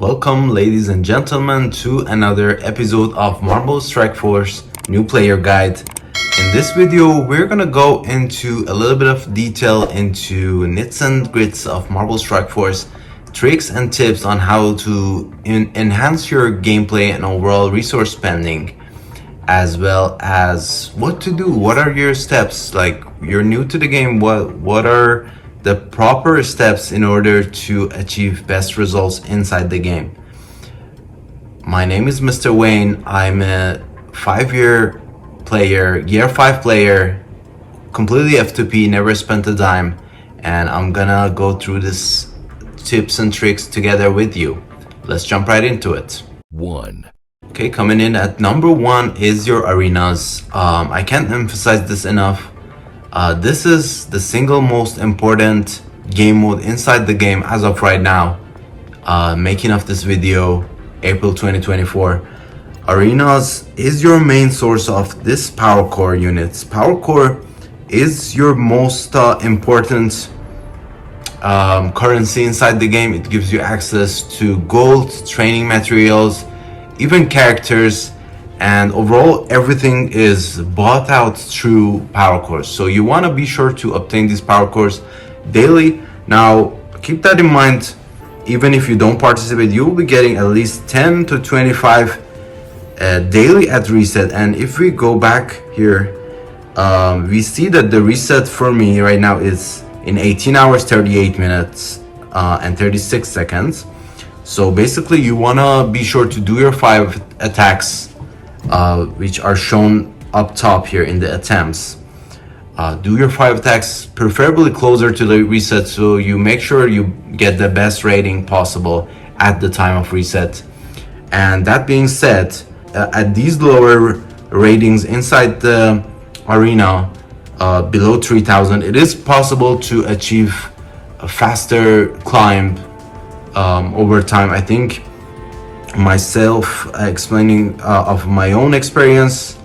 Welcome, ladies and gentlemen, to another episode of Marble Strike Force New Player Guide. In this video, we're gonna go into a little bit of detail into nits and grits of Marble Strike Force, tricks and tips on how to enhance your gameplay and overall resource spending, as well as what to do. What are your steps? Like, you're new to the game, what are the proper steps in order to achieve best results inside the game? My name is Mr. Wayne. I'm a 5-year player, year 5 player, completely F2P, never spent a dime, and I'm gonna go through this tips and tricks together with you. Let's jump right into it. 1. Okay, coming in at number 1 is your arenas. I can't emphasize this enough. This is the single most important game mode inside the game as of right now. Making of this video, April 2024. Arenas is your main source of this power core units. Power core is your most important currency inside the game. It gives you access to gold, training materials, even characters, and overall everything is bought out through power cores. So you want to be sure to obtain these power cores daily. Now keep that in mind. Even if you don't participate, you will be getting at least 10 to 25 daily at reset. And if we go back here, we see that the reset for me right now is in 18 hours 38 minutes and 36 seconds. So basically you want to be sure to do your 5 attacks, which are shown up top here in the attempts. Do your 5 attacks preferably closer to the reset, so you make sure you get the best rating possible at the time of reset. And that being said, at these lower ratings inside the arena, below 3000, it is possible to achieve a faster climb over time. I think myself explaining of my own experience,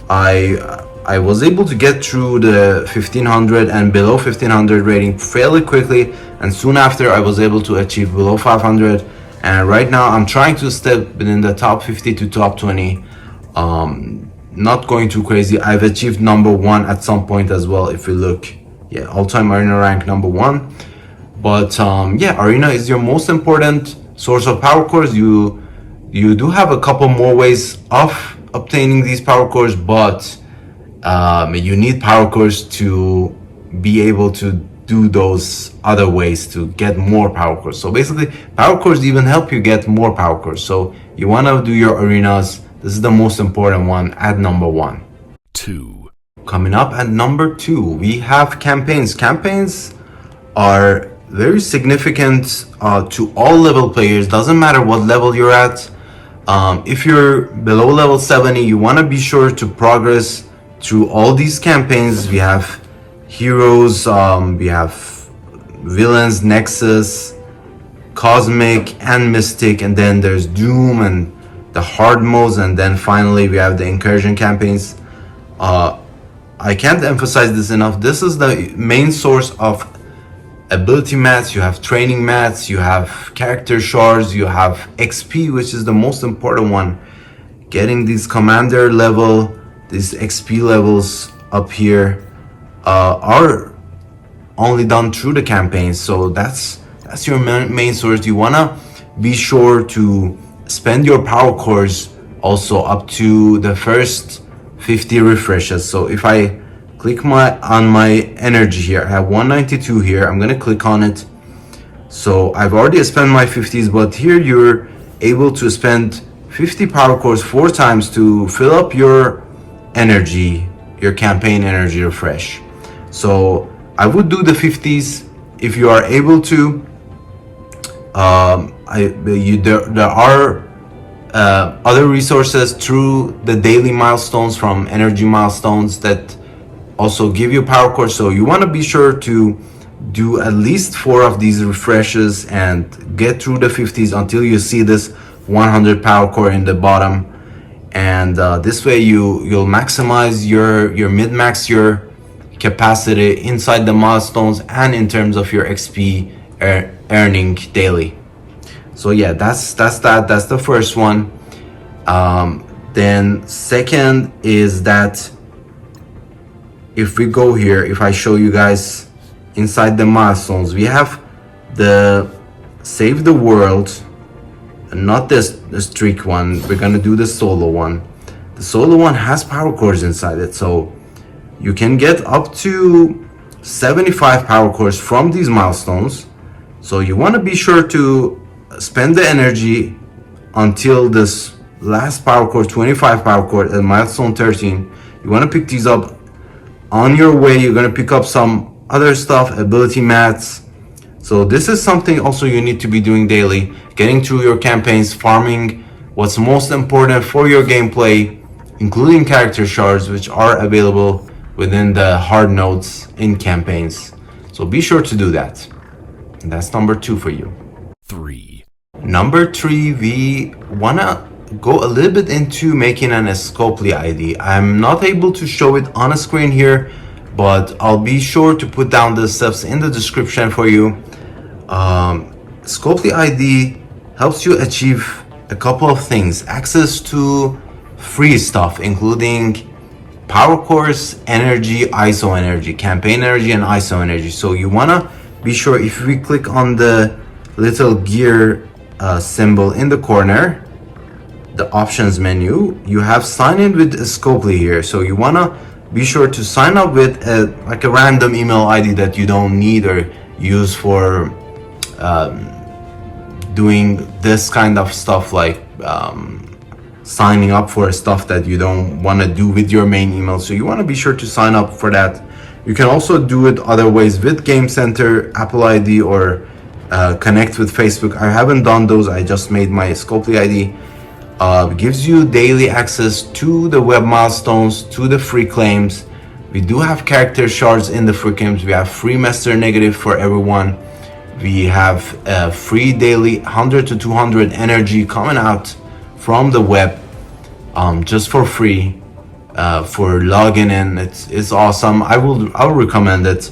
I was able to get through the 1500 and below 1500 rating fairly quickly, and soon after I was able to achieve below 500, and right now I'm trying to step within the top 50 to top 20. Not going too crazy. I've achieved number 1 at some point as well. If you look, yeah, all-time arena rank number 1. But yeah, arena is your most important source of power cores. You do have a couple more ways of obtaining these power cores, but you need power cores to be able to do those other ways to get more power cores. So basically, power cores even help you get more power cores. So you want to do your arenas. This is the most important one at number 1. 2. Coming up at number 2, we have campaigns. Campaigns are very significant to all level players. Doesn't matter what level you're at. If you're below level 70, you want to be sure to progress through all these campaigns. We have heroes, we have villains, Nexus, Cosmic, and Mystic, and then there's Doom and the hard modes, and then finally we have the incursion campaigns. I can't emphasize this enough. This is the main source of ability mats. You have training mats, you have character shards, you have XP, which is the most important one. Getting these commander level, these XP levels up here are only done through the campaigns. So that's your main source. You wanna be sure to spend your power cores also up to the first 50 refreshes. So if I click on my energy here, I have 192 here. I'm gonna click on it. So I've already spent my 50s, but here you're able to spend 50 power cores 4 times to fill up your energy, your campaign energy refresh. So I would do the 50s if you are able to. There are other resources through the daily milestones from energy milestones that also give you power cores. So you want to be sure to do at least 4 of these refreshes and get through the 50s until you see this 100 power core in the bottom. And this way you'll maximize your min-max your capacity inside the milestones and in terms of your XP earning daily. So yeah, that's the first one. Then second is that if we go here, if I show you guys inside the milestones, we have the save the world, not this streak one. We're gonna do the solo one. The solo one has power cores inside it, so you can get up to 75 power cores from these milestones. So you want to be sure to spend the energy until this last power core, 25 power core at milestone 13. You want to pick these up. On your way, you're going to pick up some other stuff, ability mats. So this is something also you need to be doing daily, getting through your campaigns, farming what's most important for your gameplay, including character shards, which are available within the hard nodes in campaigns. So be sure to do that. And that's number 2 for you. 3. Number 3, we wanna go a little bit into making an Scopely ID. I'm not able to show it on a screen here, but I'll be sure to put down the steps in the description for you. Scopely ID helps you achieve a couple of things. Access to free stuff, including power cores, energy, ISO energy, campaign energy, and ISO energy. So you wanna be sure, if we click on the little gear symbol in the corner, the options menu, you have sign in with Scopely here. So you wanna be sure to sign up with like a random email ID that you don't need or use for doing this kind of stuff, like signing up for stuff that you don't want to do with your main email. So you want to be sure to sign up for that. You can also do it other ways with Game Center, Apple ID, or connect with Facebook. I haven't done those. I just made my Scopely ID. Gives you daily access to the web milestones, to the free claims. We do have character shards in the free claims. We have free master negative for everyone. We have free daily 100 to 200 energy coming out from the web, just for free, for logging in. It's awesome. I'll recommend it.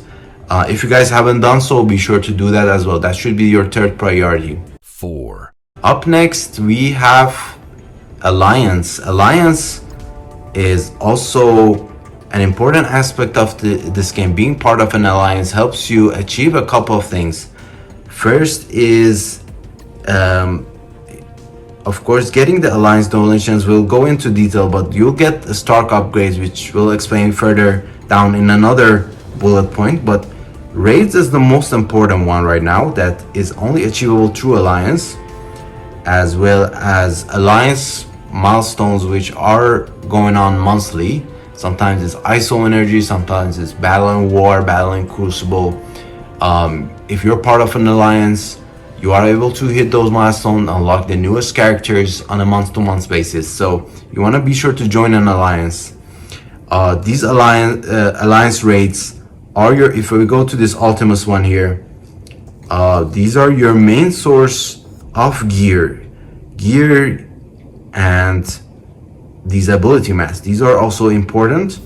If you guys haven't done so, be sure to do that as well. That should be your third priority. 4. Up next, we have Alliance. Alliance is also an important aspect of this game. Being part of an alliance helps you achieve a couple of things. First is, of course, getting the alliance donations. We'll go into detail, but you'll get the Stark upgrades, which we'll explain further down in another bullet point. But raids is the most important one right now, that is only achievable through alliance, as well as alliance milestones, which are going on monthly. Sometimes it's ISO energy, sometimes it's battle and war, battle and crucible. If you're part of an alliance, you are able to hit those milestones, unlock the newest characters on a month-to-month basis. So you want to be sure to join an alliance. These alliance raids are your, if we go to this Ultimus one here, these are your main source of gear and these ability mats. These are also important.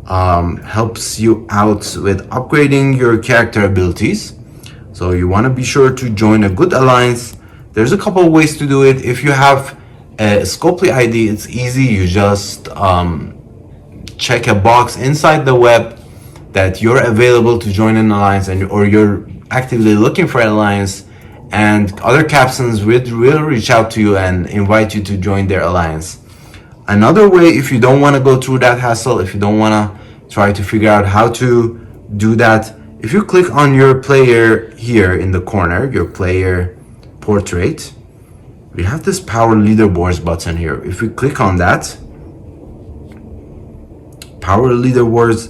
Helps you out with upgrading your character abilities. So you want to be sure to join a good alliance. There's a couple of ways to do it. If you have a Scopely ID, it's easy. You just check a box inside the web that you're available to join an alliance, or you're actively looking for an alliance, and other captains will reach out to you and invite you to join their alliance. Another way, if you don't want to go through that hassle, if you don't want to try to figure out how to do that, if you click on your player here in the corner, your player portrait, we have this power leaderboards button here. If we click on that, power leaderboards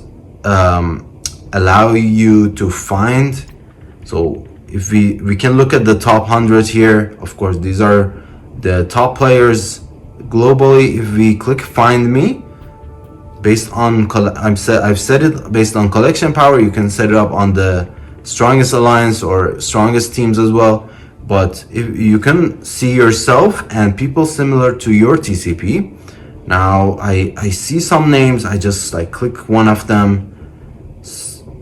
allow you to find, so if we can look at the top 100 here. Of course, these are the top players globally. If we click find me, based on I've set it based on collection power. You can set it up on the strongest alliance or strongest teams as well, but if you can see yourself and people similar to your TCP. Now I see some names, I just like click one of them.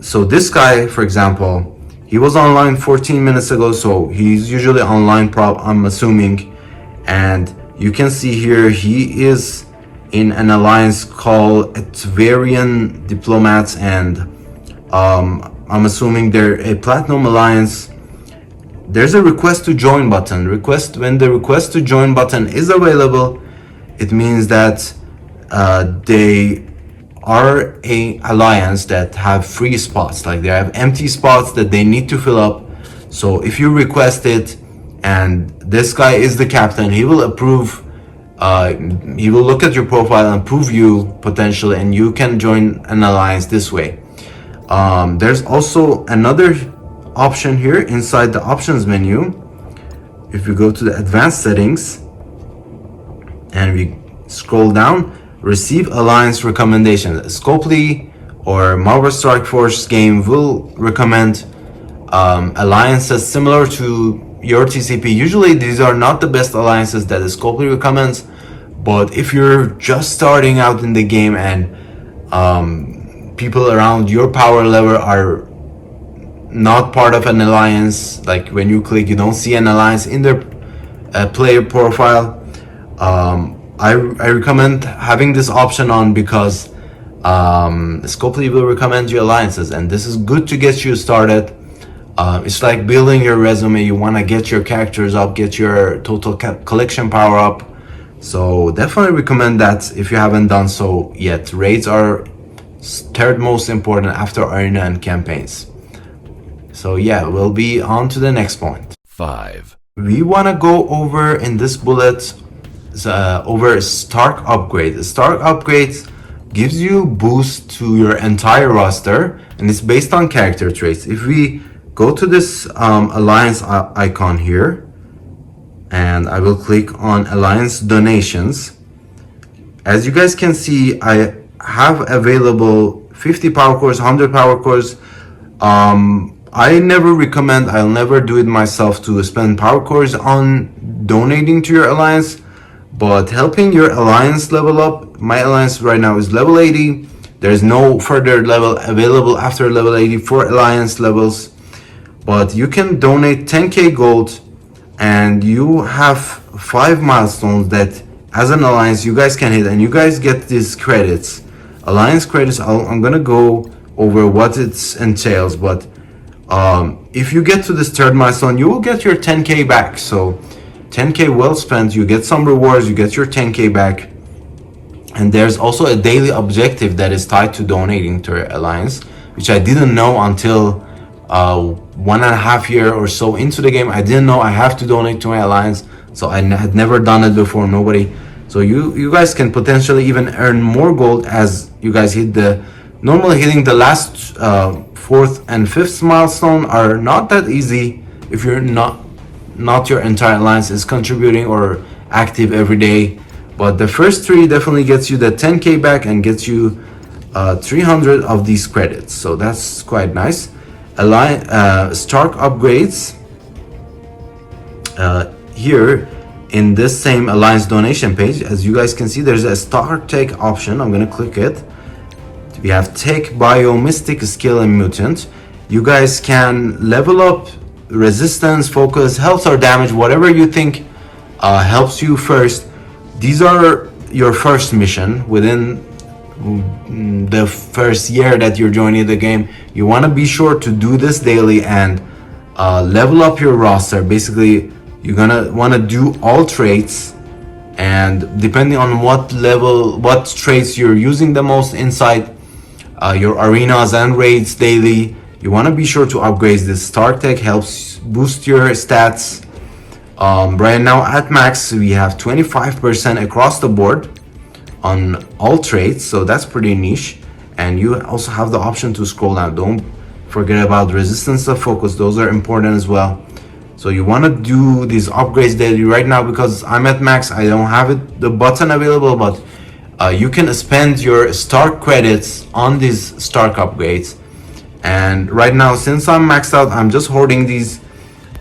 So this guy, for example, He was online 14 minutes ago, so he's usually online prop, I'm assuming. And you can see here he is in an alliance called Tverian Diplomats, and I'm assuming they're a Platinum Alliance. There's a request to join button. When the request to join button is available, it means that they are a alliance that have free spots, like they have empty spots that they need to fill up. So if you request it and this guy is the captain, he will approve, he will look at your profile and approve you potentially, and you can join an alliance this way. There's also another option here inside the options menu. If we go to the advanced settings and we scroll down, receive alliance recommendations. Scopely or Marvel Strike Force game will recommend alliances similar to your TCP. Usually these are not the best alliances that Scopely recommends, but if you're just starting out in the game and people around your power level are not part of an alliance, like when you click you don't see an alliance in their player profile, I recommend having this option on, because Scopely will recommend you alliances, and this is good to get you started. It's like building your resume. You want to get your characters up, get your total collection power up. So definitely recommend that if you haven't done so yet. Raids are third most important after arena and campaigns. So yeah, we'll be on to the next point. 5, We want to go over in this bullet over Stark upgrade. Stark upgrade gives you boost to your entire roster, and it's based on character traits. If we go to this alliance icon here, and I will click on alliance donations, as you guys can see, I have available 50 power cores, 100 power cores. I never recommend, I'll never do it myself to spend power cores on donating to your alliance, but helping your alliance level up. My alliance right now is level 80. There's no further level available after level 80 for alliance levels, but you can donate 10k gold and you have 5 milestones that as an alliance you guys can hit, and you guys get these credits, alliance credits. I'm gonna go over what it entails, but if you get to this third milestone, you will get your 10k back. So 10k well spent, you get some rewards, you get your 10k back. And there's also a daily objective that is tied to donating to your alliance, which I didn't know until 1.5 years or so into the game. I didn't know I have to donate to my alliance, so I had never done it before, nobody. So you guys can potentially even earn more gold as you guys hit the, normally hitting the last 4th and 5th milestone are not that easy if you're not your entire alliance is contributing or active every day. But the first 3 definitely gets you the 10k back and gets you 300 of these credits, so that's quite nice. Stark upgrades here in this same alliance donation page, as you guys can see, there's a Stark Tech option. I'm gonna click it. We have Tech, Bio, Mystic, Skill, and Mutant. You guys can level up resistance, focus, health, or damage, whatever you think helps you first. These are your first mission within the first year that you're joining the game. You want to be sure to do this daily and level up your roster. Basically, you're gonna want to do all traits, and depending on what level, what traits you're using the most inside your arenas and raids daily, you want to be sure to upgrade this. Stark Tech helps boost your stats. Right now at max we have 25% across the board on all traits, so that's pretty niche. And you also have the option to scroll down. Don't forget about resistance of focus, those are important as well. So you want to do these upgrades daily. Right now, because I'm at max, I don't have the button available, but you can spend your Stark credits on these Stark upgrades. And right now, since I'm maxed out, I'm just hoarding these.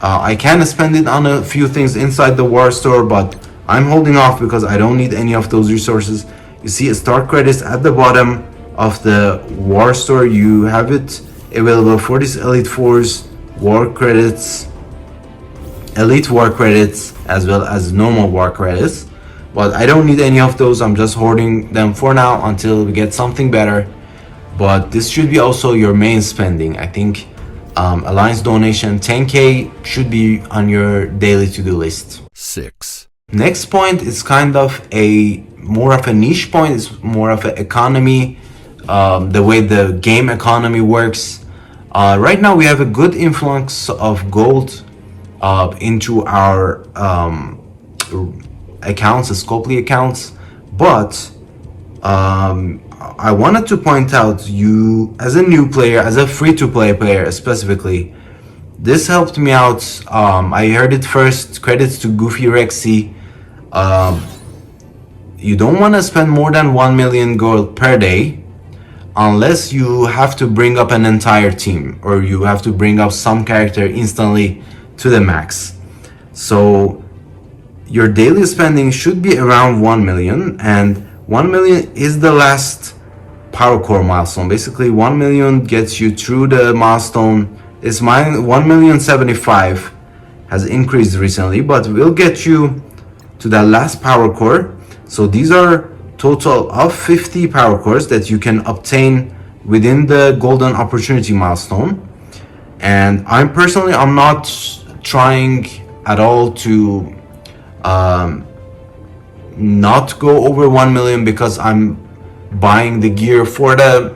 I can spend it on a few things inside the war store, but I'm holding off because I don't need any of those resources. You see Stark credits at the bottom of the war store. You have it available for these elite fours. war credits, elite war credits, as well as normal war credits. But I don't need any of those. I'm just hoarding them for now until we get something better. But this should be also your main spending. I think Alliance donation 10k should be on your daily to-do list. 6, Next point is kind of a more of a niche point. It's more of an economy, the way the game economy works. Right now we have a good influx of gold into our accounts, the Scopely accounts, but I wanted to point out, you as a new player, as a free-to-play player specifically, this helped me out. I heard it first. Credits to Goofy Rexy. You don't want to spend more than 1 million gold per day unless you have to bring up an entire team or you have to bring up some character instantly to the max. So your daily spending should be around 1 million, and 1 million is the last power core milestone. Basically 1 million gets you through the milestone. It's mine 1,075,000 has increased recently, but will get you to that last power core. So these are total of 50 power cores that you can obtain within the golden opportunity milestone. And I'm not trying at all to not go over 1 million because I'm buying the gear for the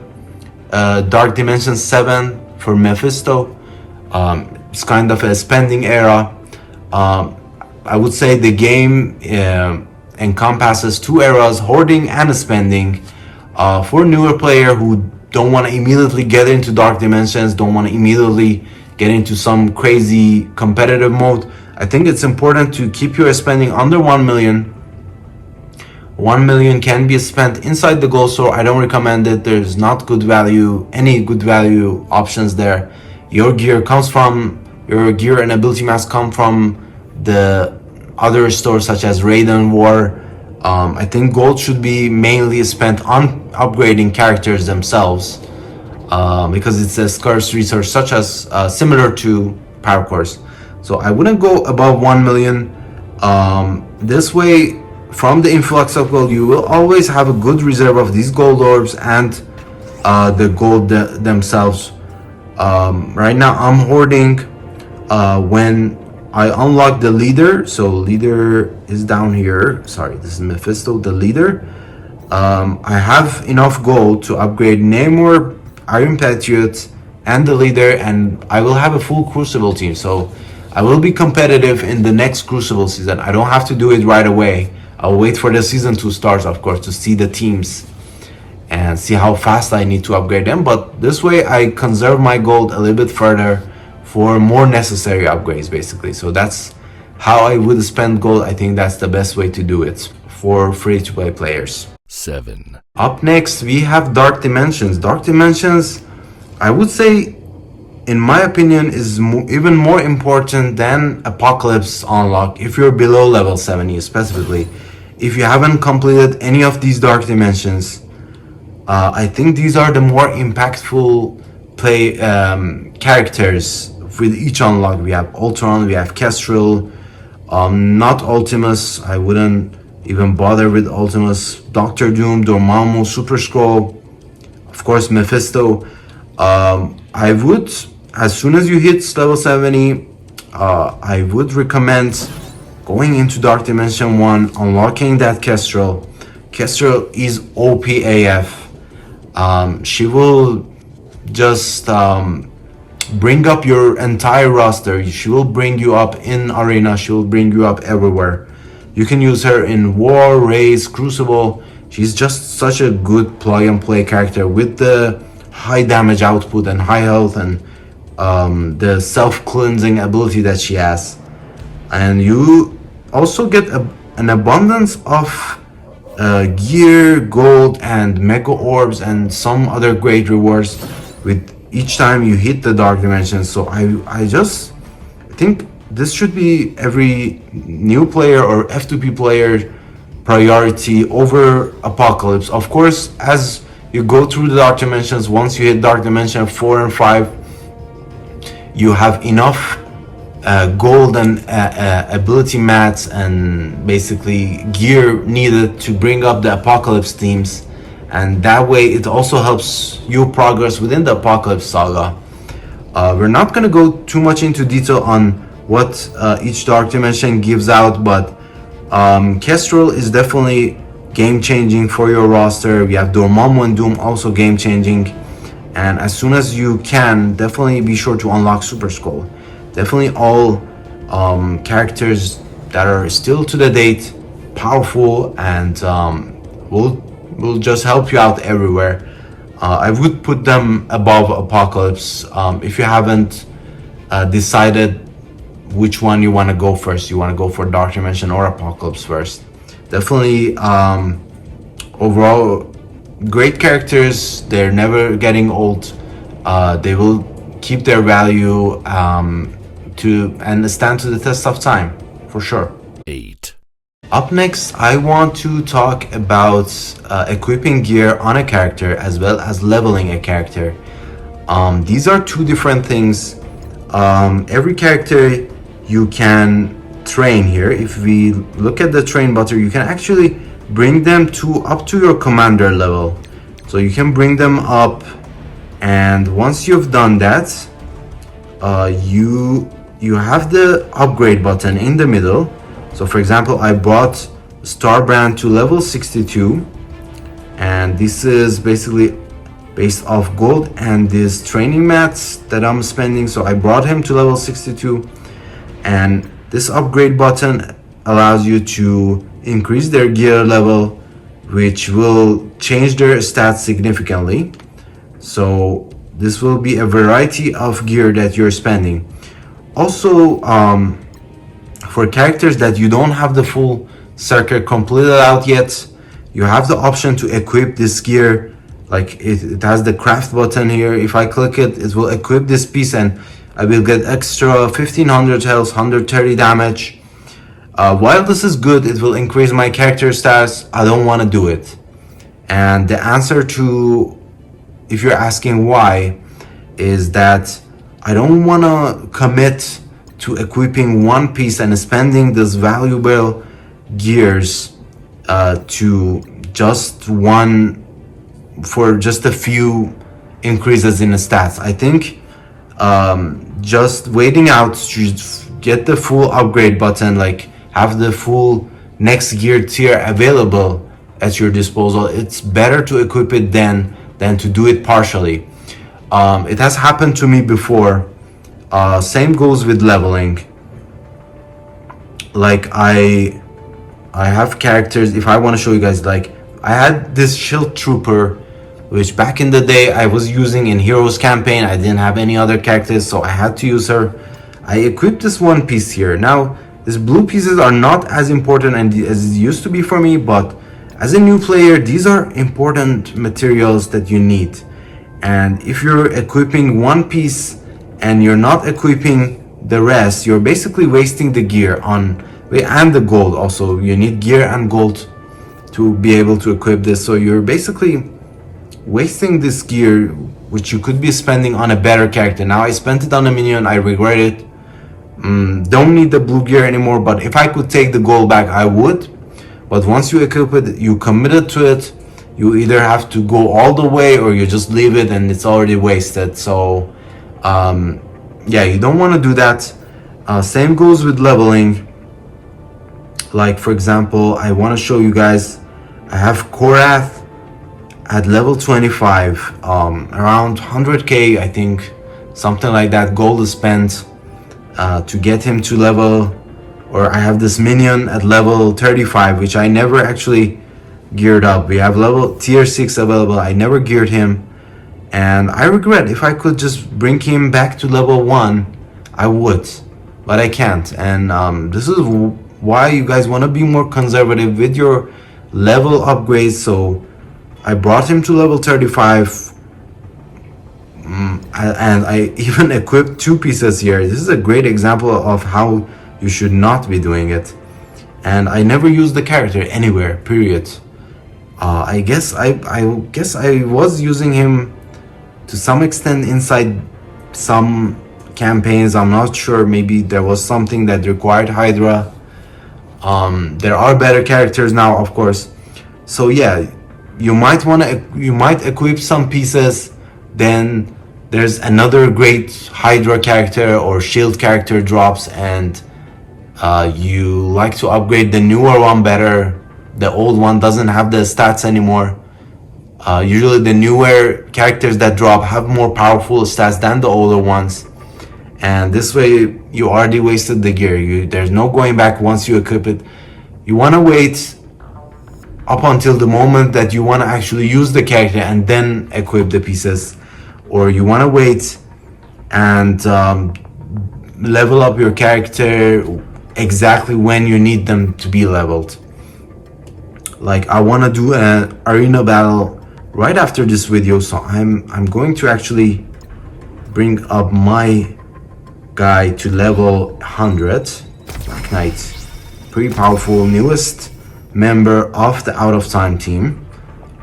Dark Dimension 7 for Mephisto. It's kind of a spending era. I would say the game encompasses two eras, hoarding and spending. For newer player who don't want to immediately get into Dark Dimensions, don't want to immediately get into some crazy competitive mode, I think it's important to keep your spending under 1 million. 1 million can be spent inside the gold store. I don't recommend it. There's not good value, any good value options there. Your gear and ability mask come from the other stores such as Raid and War. I think gold should be mainly spent on upgrading characters themselves because it's a scarce resource, such as similar to power cores. So I wouldn't go above 1 million. This way, from the influx of gold, you will always have a good reserve of these gold orbs and the gold themselves. Right now I'm hoarding when I unlock the leader. So leader is down here. Sorry, this is Mephisto, the leader. I have enough gold to upgrade Namor, Iron Patriot, and the leader, and I will have a full Crucible team. So I will be competitive in the next Crucible season. I don't have to do it right away. I'll wait for the season to start, of course, to see the teams and see how fast I need to upgrade them. But this way I conserve my gold a little bit further for more necessary upgrades, basically. So that's how I would spend gold. I think that's the best way to do it for free-to-play players. 7, Up next, we have Dark Dimensions. Dark Dimensions, I would say, in my opinion, is even more important than Apocalypse Unlock if you're below level 70 specifically. If you haven't completed any of these Dark Dimensions, I think these are the more impactful play characters with each unlock. We have Ultron, we have Kestrel, not Ultimus. I wouldn't even bother with Ultimus. Doctor Doom, Dormammu, Super Skrull, of course Mephisto. I would, as soon as you hit level 70, I would recommend going into Dark Dimension 1, unlocking that Kestrel. Kestrel is OP AF. She will just bring up your entire roster. She will bring you up in arena. She will bring you up everywhere. You can use her in War, Race, Crucible. She's just such a good plug and play character with the high damage output and high health and the self-cleansing ability that she has. And you also get an abundance of gear, gold, and mega orbs and some other great rewards with each time you hit the Dark Dimension. So I just think this should be every new player or F2P player priority over Apocalypse. Of course, as you go through the Dark Dimensions, once you hit Dark Dimension 4 and 5, you have enough gold and ability mats and basically gear needed to bring up the apocalypse themes, and that way it also helps you progress within the apocalypse saga. We're not going to go too much into detail on what each dark dimension gives out, but Kestrel is definitely game changing for your roster. We have Dormammu and Doom also game changing, and as soon as you can, definitely be sure to unlock Super Skull. Definitely all characters that are still to the date, powerful, and will just help you out everywhere. I would put them above Apocalypse. If you haven't decided which one you want to go first, you want to go for Dark Dimension or Apocalypse first. Definitely overall great characters. They're never getting old. They will keep their value and stand to the test of time, for sure. 8. Up next, I want to talk about equipping gear on a character as well as leveling a character. These are two different things. Every character you can train here. If we look at the train button, you can actually bring them up to your commander level. So you can bring them up, and once you've done that, you have the upgrade button in the middle. So for example, I brought Starbrand to level 62, and this is basically based off gold and these training mats that I'm spending. So I brought him to level 62, and this upgrade button allows you to increase their gear level, which will change their stats significantly. So this will be a variety of gear that you're spending. Also, for characters that you don't have the full circuit completed out yet, you have the option to equip this gear. Like it has the craft button here. If I click it, it will equip this piece, and I will get extra 1500 health, 130 damage. While this is good, it will increase my character stats. I don't want to do it. And the answer to, if you're asking why, is that I don't want to commit to equipping one piece and spending this valuable gears to just one, for just a few increases in the stats. I think just waiting out to get the full upgrade button, like have the full next gear tier available at your disposal, it's better to equip it than to do it partially. It has happened to me before. Same goes with leveling. Like I have characters, if I want to show you guys, like I had this shield trooper, which back in the day I was using in Heroes campaign. I didn't have any other characters, so I had to use her. I equipped this one piece here. Now these blue pieces are not as important as it used to be for me, but as a new player, these are important materials that you need. And if you're equipping one piece and you're not equipping the rest, you're basically wasting the gear and the gold. Also, you need gear and gold to be able to equip this. So you're basically wasting this gear, which you could be spending on a better character. Now I spent it on a minion, I regret it. Don't need the blue gear anymore, but if I could take the gold back, I would. But once you equip it, you committed to it, you either have to go all the way or you just leave it and it's already wasted. So yeah, you don't want to do that. Same goes with leveling. Like for example, I want to show you guys, I have Korath at level 25, around 100k, I think, something like that. Gold is spent to get him to level, or I have this minion at level 35, which I never actually geared up. We have level tier 6 available. I never geared him, and I regret. If I could just bring him back to level 1, I would, but I can't. And this is why you guys want to be more conservative with your level upgrades. So I brought him to level 35, and I even equipped 2 pieces here. This is a great example of how you should not be doing it. And I never used the character anywhere, period. I guess I was using him to some extent inside some campaigns. I'm not sure, maybe there was something that required Hydra. There are better characters now, of course. So yeah, you might equip some pieces, then there's another great Hydra character or shield character drops, and you like to upgrade the newer one better. The old one doesn't have the stats anymore. Usually the newer characters that drop have more powerful stats than the older ones, and this way you already wasted the gear. There's no going back once you equip it. You want to wait up until the moment that you want to actually use the character and then equip the pieces, or you want to wait and level up your character exactly when you need them to be leveled. Like, I want to do an arena battle right after this video, so I'm going to actually bring up my guy to level 100. Black Knight, pretty powerful, newest member of the Out of Time team.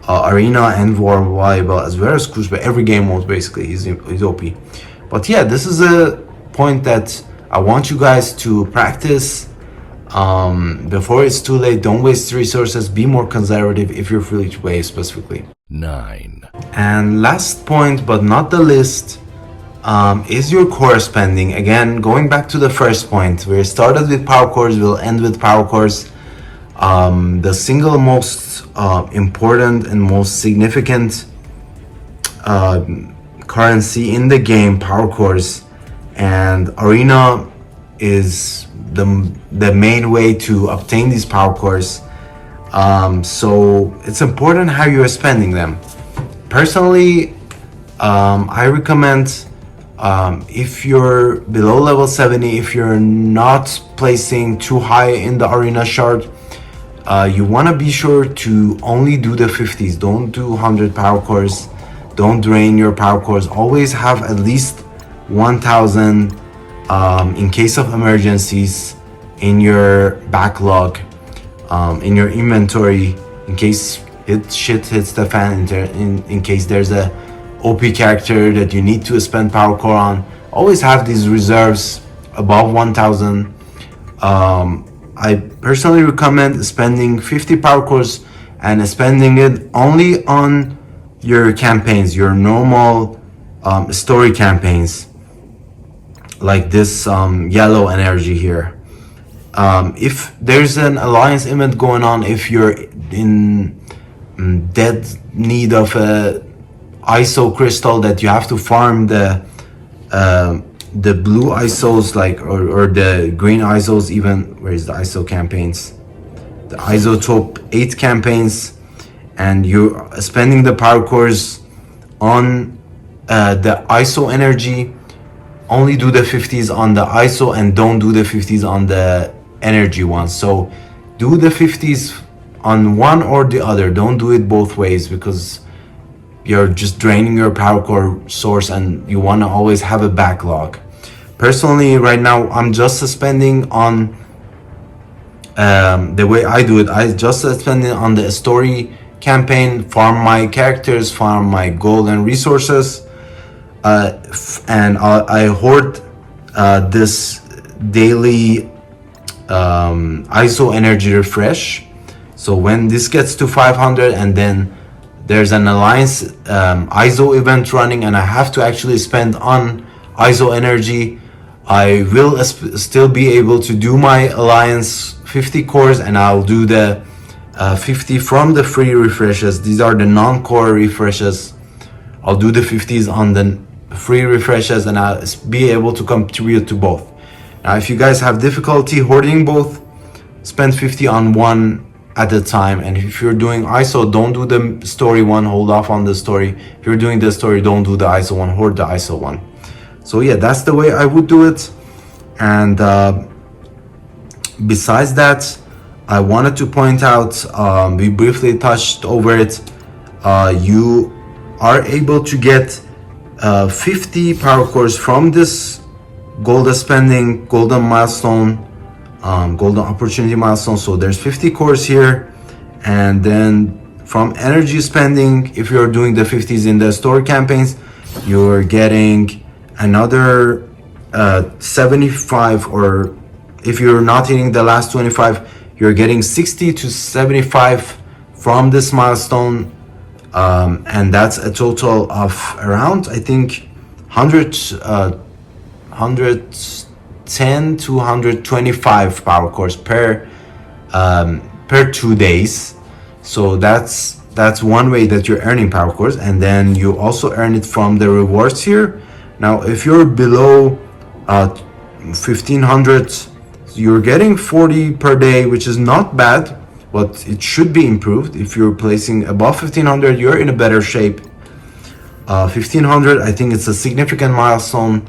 Arena and War viable as well as Crucible, every game mode basically. He's OP. But yeah, this is a point that I want you guys to practice before it's too late. Don't waste resources. Be more conservative if you're free to play specifically. 9. And last point, but not the least, is your core spending. Again, going back to the first point, we started with power cores, we'll end with power cores. The single most important and most significant currency in the game, power cores, and arena is the main way to obtain these power cores. So it's important how you are spending them. Personally, I recommend, if you're below level 70, if you're not placing too high in the arena chart, you want to be sure to only do the 50s. Don't do 100 power cores. Don't drain your power cores. Always have at least 1000 in case of emergencies in your backlog, in your inventory, in case shit hits the fan, in case there's a OP character that you need to spend power core on. Always have these reserves above 1000. I personally recommend spending 50 power cores and spending it only on your campaigns, your normal story campaigns, like this yellow energy here. If there's an alliance event going on, if you're in dead need of a ISO crystal that you have to farm the blue ISOs, like, or the green ISOs, even, where is the ISO campaigns, the isotope 8 campaigns, and you're spending the power cores on the ISO energy, only do the 50s on the ISO and don't do the 50s on the energy ones. So do the 50s on one or the other. Don't do it both ways, because you're just draining your power core source and you want to always have a backlog. Personally, right now, I'm just spending on the way I do it. I just spending on the story campaign, farm my characters, farm my gold and resources, and I hoard this daily ISO energy refresh. So when this gets to 500 and then there's an alliance ISO event running and I have to actually spend on ISO energy, I will still be able to do my alliance 50 cores, and I'll do the 50 from the free refreshes. These are the non-core refreshes. I'll do the 50s on the free refreshes and I'll be able to contribute to both. Now, if you guys have difficulty hoarding both, spend 50 on one at a time. And if you're doing ISO, don't do the story one, hold off on the story. If you're doing the story, don't do the ISO one, hoard the ISO one. So yeah, that's the way I would do it. And besides that, I wanted to point out, we briefly touched over it, you are able to get 50 power cores from this golden spending, golden milestone, golden opportunity milestone. So there's 50 cores here, and then from energy spending, if you're doing the 50s in the story campaigns, you're getting another 75, or if you're not hitting the last 25, you're getting 60 to 75 from this milestone, and that's a total of around, I think, 110 to 125 power cores per 2 days. So that's one way that you're earning power cores, and then you also earn it from the rewards here. Now, if you're below 1500, you're getting 40 per day, which is not bad, but it should be improved. If you're placing above 1500, you're in a better shape. 1500, I think it's a significant milestone.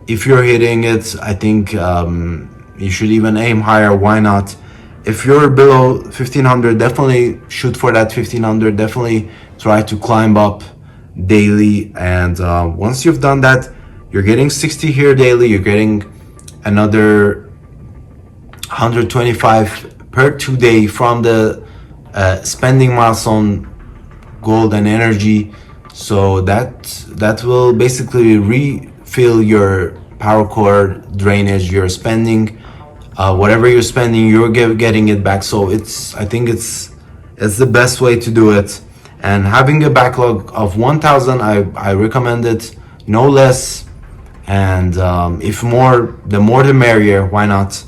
If you're hitting it, I think you should even aim higher. Why not? If you're below 1500, definitely shoot for that 1500. Definitely try to climb up daily, and once you've done that, you're getting 60 here daily. You're getting another 125 per 2 day from the spending milestone gold and energy. So that will basically refill your power core drainage. You're spending whatever you're spending, you're getting it back. So I think it's the best way to do it. And having a backlog of 1000, I recommend it, no less. And if more, the more the merrier, why not?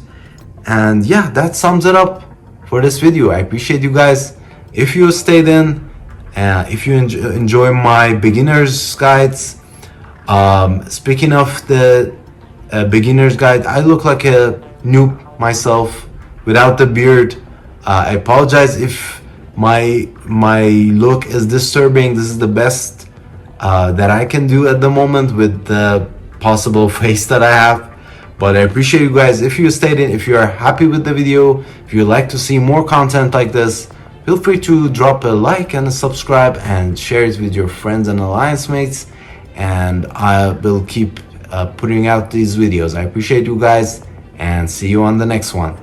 And yeah, that sums it up for this video. I appreciate you guys. If you stayed in, if you enjoy my beginner's guides, speaking of the beginner's guide, I look like a noob myself without the beard. I apologize if my look is disturbing. This is the best that I can do at the moment with the possible face that I have. But I appreciate you guys. If you stayed in, if you are happy with the video, if you'd like to see more content like this, feel free to drop a like and a subscribe and share it with your friends and alliance mates, and I will keep putting out these videos. I appreciate you guys, and see you on the next one.